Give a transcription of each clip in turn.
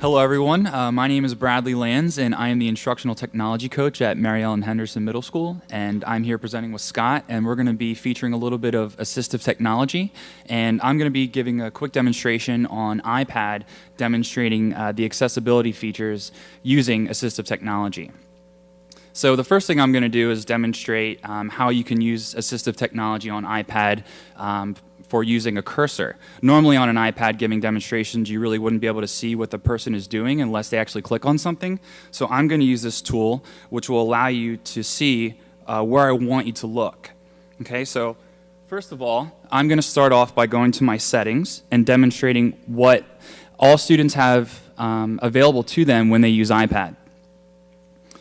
Hello, everyone. My name is Bradley Lands, and I am the instructional technology coach at Mary Ellen Henderson Middle School. And I'm here presenting with Scott, and we're going to be featuring a little bit of assistive technology. And I'm going to be giving a quick demonstration on iPad, demonstrating the accessibility features using assistive technology. So the first thing I'm going to do is demonstrate how you can use assistive technology on iPad for using a cursor. Normally on an iPad giving demonstrations, you really wouldn't be able to see what the person is doing unless they actually click on something. So I'm going to use this tool, which will allow you to see where I want you to look. Okay, so first of all, I'm going to start off by going to my settings and demonstrating what all students have available to them when they use iPad.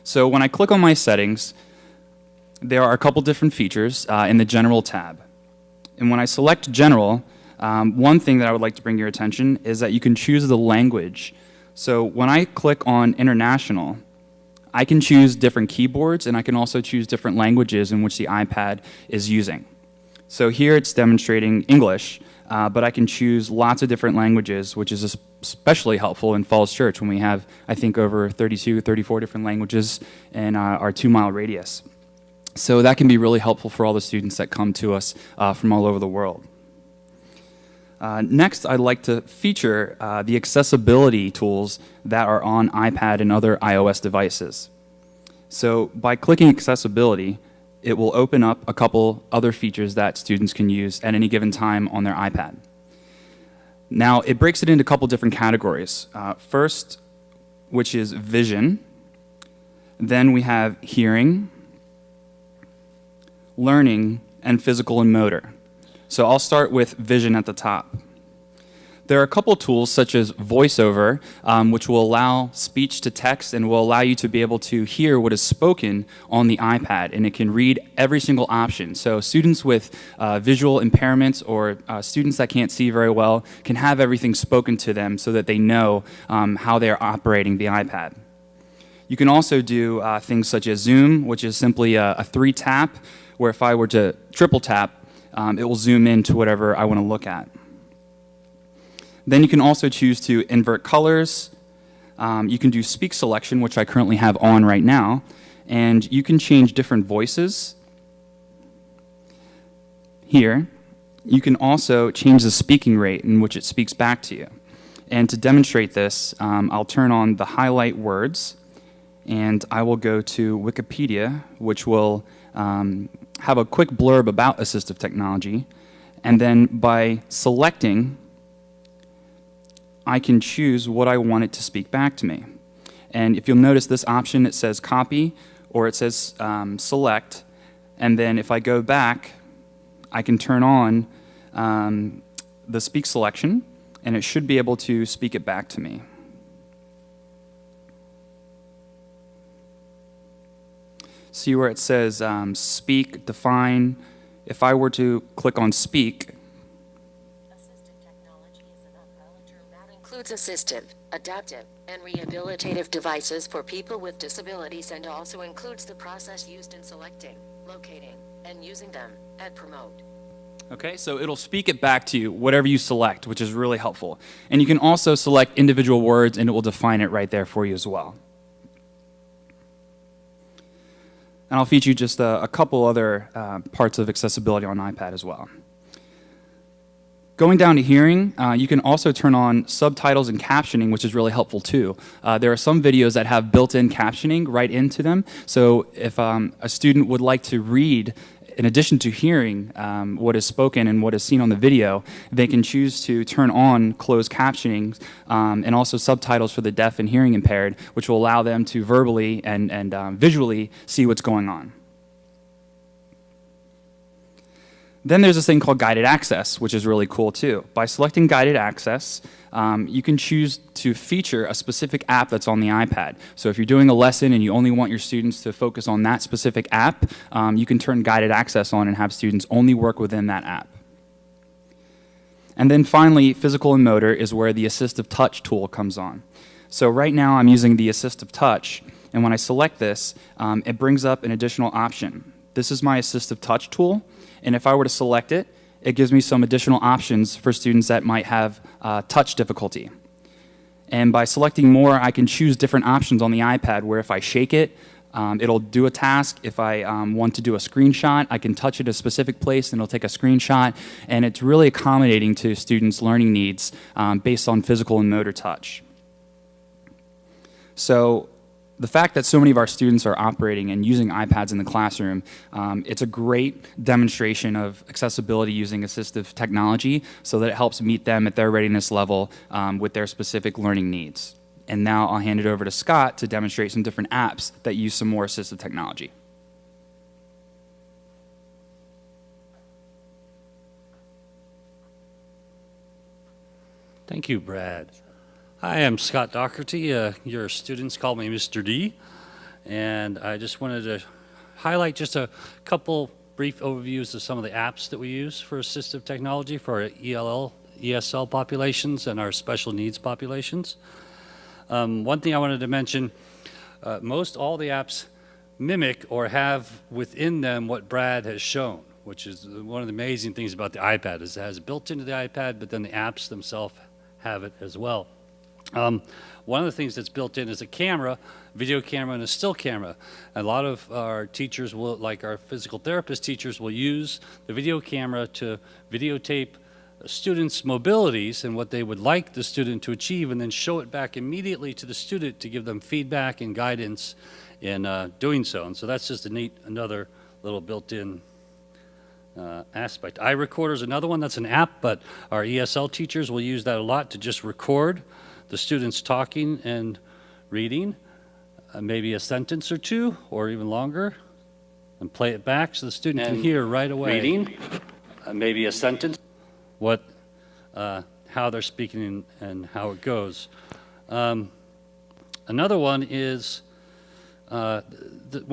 So when I click on my settings, there are a couple different features in the General tab. And when I select General, one thing that I would like to bring your attention is that you can choose the language. So when I click on International, I can choose different keyboards, and I can also choose different languages in which the iPad is using. So here it's demonstrating English, but I can choose lots of different languages, which is especially helpful in Falls Church when we have, I think, over 32, 34 different languages in our 2-mile radius. So that can be really helpful for all the students that come to us from all over the world. Next, I'd like to feature the accessibility tools that are on iPad and other iOS devices. So by clicking accessibility, it will open up a couple other features that students can use at any given time on their iPad. Now, it breaks it into a couple different categories. First, which is vision. Then we have hearing, learning, and physical and motor. So I'll start with vision at the top. There are a couple tools such as VoiceOver, which will allow speech to text and will allow you to be able to hear what is spoken on the iPad, and it can read every single option. So students with visual impairments or students that can't see very well can have everything spoken to them so that they know how they're operating the iPad. You can also do things such as zoom, which is simply a 3-tap, where if I were to triple tap, it will zoom in to whatever I want to look at. Then you can also choose to invert colors. You can do speak selection, which I currently have on right now, and you can change different voices. Here, you can also change the speaking rate in which it speaks back to you. And to demonstrate this, I'll turn on the highlight words, and I will go to Wikipedia, which will have a quick blurb about assistive technology, and then by selecting, I can choose what I want it to speak back to me. And if you'll notice this option, it says copy or it says select, and then if I go back, I can turn on the speak selection, and it should be able to speak it back to me. See where it says speak, define. If I were to click on speak, assistive technology is an umbrella term that includes assistive, adaptive, and rehabilitative devices for people with disabilities and also includes the process used in selecting, locating, and using them, and promote. okay, so it'll speak it back to you, whatever you select, which is really helpful. And you can also select individual words, and it will define it right there for you as well. And I'll feature just a couple other parts of accessibility on iPad as well. Going down to hearing, you can also turn on subtitles and captioning, which is really helpful too. There are some videos that have built-in captioning right into them. So if a student would like to read, in addition to hearing what is spoken and what is seen on the video, they can choose to turn on closed captioning and also subtitles for the deaf and hearing impaired, which will allow them to verbally and visually see what's going on. Then there's this thing called guided access, which is really cool too. By selecting guided access, you can choose to feature a specific app that's on the iPad. So if you're doing a lesson and you only want your students to focus on that specific app, you can turn guided access on and have students only work within that app. And then finally, physical and motor is where the assistive touch tool comes on. So right now I'm using the assistive touch, and when I select this, it brings up an additional option. This is my assistive touch tool, and if I were to select it, it, it gives me some additional options for students that might have touch difficulty. And by selecting more, I can choose different options on the iPad where if I shake it, it'll do a task. If I want to do a screenshot, I can touch it a specific place and it'll take a screenshot. And it's really accommodating to students' learning needs based on physical and motor touch. So the fact that so many of our students are operating and using iPads in the classroom, it's a great demonstration of accessibility using assistive technology so that it helps meet them at their readiness level with their specific learning needs. And now I'll hand it over to Scott to demonstrate some different apps that use some more assistive technology. Thank you, Brad. Hi, I'm Scott Doherty. Your students call me Mr. D. And I just wanted to highlight just a couple brief overviews of some of the apps that we use for assistive technology for our ESL populations and our special needs populations. One thing I wanted to mention, most all the apps mimic or have within them what Brad has shown, which is one of the amazing things about the iPad is it has built into the iPad, but then the apps themselves have it as well. One of the things that's built in is a camera, video camera, and a still camera. A lot of our teachers will, like our physical therapist teachers, will use the video camera to videotape students' mobilities and what they would like the student to achieve, and then show it back immediately to the student to give them feedback and guidance in doing so. And so that's just a neat, another little built-in aspect. iRecorder is another one that's an app, but our ESL teachers will use that a lot to just record the students talking and reading, maybe a sentence or two, or even longer, and play it back so the student can hear right away. Reading, maybe a sentence, what, how they're speaking and how it goes. Another one is, one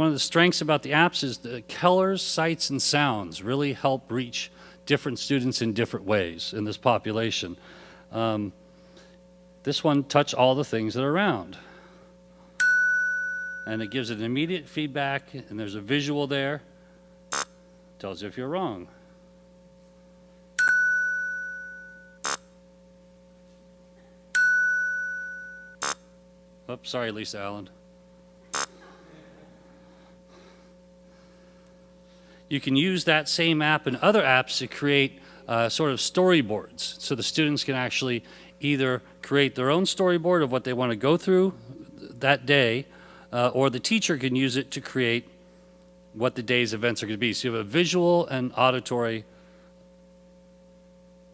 of the strengths about the apps is the colors, sights, and sounds really help reach different students in different ways in this population. This one, touch all the things that are around. And it gives it an immediate feedback, and there's a visual there. Tells you if you're wrong. Oops, sorry, Lisa Allen. You can use that same app and other apps to create sort of storyboards. So the students can actually either create their own storyboard of what they want to go through that day, or the teacher can use it to create what the day's events are going to be. So you have a visual and auditory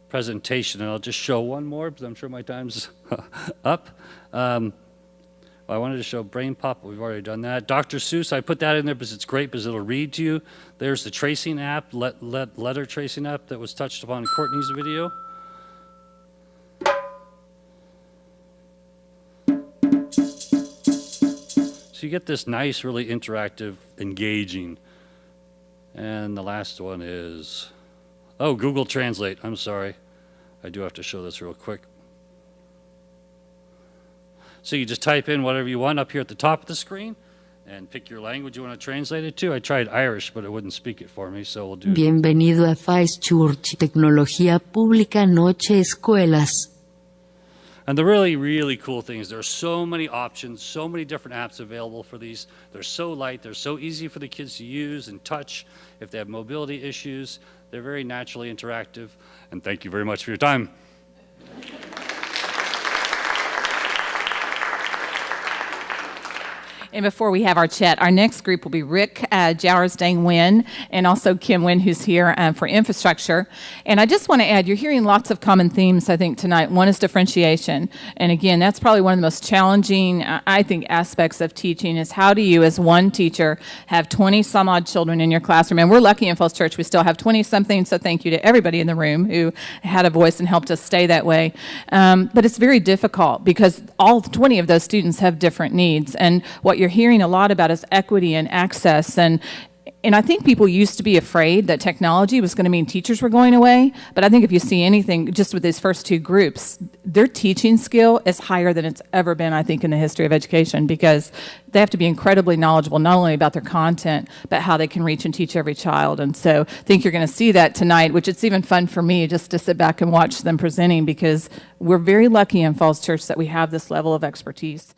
presentation. And I'll just show one more because I'm sure my time's up. I wanted to show Brain Pop, but we've already done that. Dr. Seuss, I put that in there because it's great because it'll read to you. There's the tracing app, letter tracing app that was touched upon in Courtney's video. So you get this nice, really interactive, engaging. And the last one is, oh, Google Translate. I'm sorry. I do have to show this real quick. So you just type in whatever you want up here at the top of the screen and pick your language you want to translate it to. I tried Irish, but it wouldn't speak it for me, so we'll do. Bienvenido a Faiz Church, Tecnología Pública Noche Escuelas. And the really, really cool thing is there are so many options, so many different apps available for these. They're so light, they're so easy for the kids to use and touch if they have mobility issues. They're very naturally interactive. And thank you very much for your time. And before we have our chat, our next group will be Rick Jowers-Dang Nguyen and also Kim Nguyen, who's here for infrastructure. And I just want to add, you're hearing lots of common themes, I think, tonight. One is differentiation. And again, that's probably one of the most challenging, I think, aspects of teaching is how do you, as one teacher, have 20-some-odd children in your classroom? And we're lucky in Falls Church, we still have 20-something, so thank you to everybody in the room who had a voice and helped us stay that way. But it's very difficult because all 20 of those students have different needs. And what you're hearing a lot about is equity and access, and And I think people used to be afraid that technology was going to mean teachers were going away. But I think if you see anything just with these first two groups, their teaching skill is higher than it's ever been, I think, in the history of education, because they have to be incredibly knowledgeable, not only about their content, but how they can reach and teach every child. And so I think you're going to see that tonight, which it's even fun for me just to sit back and watch them presenting, because we're very lucky in Falls Church that we have this level of expertise.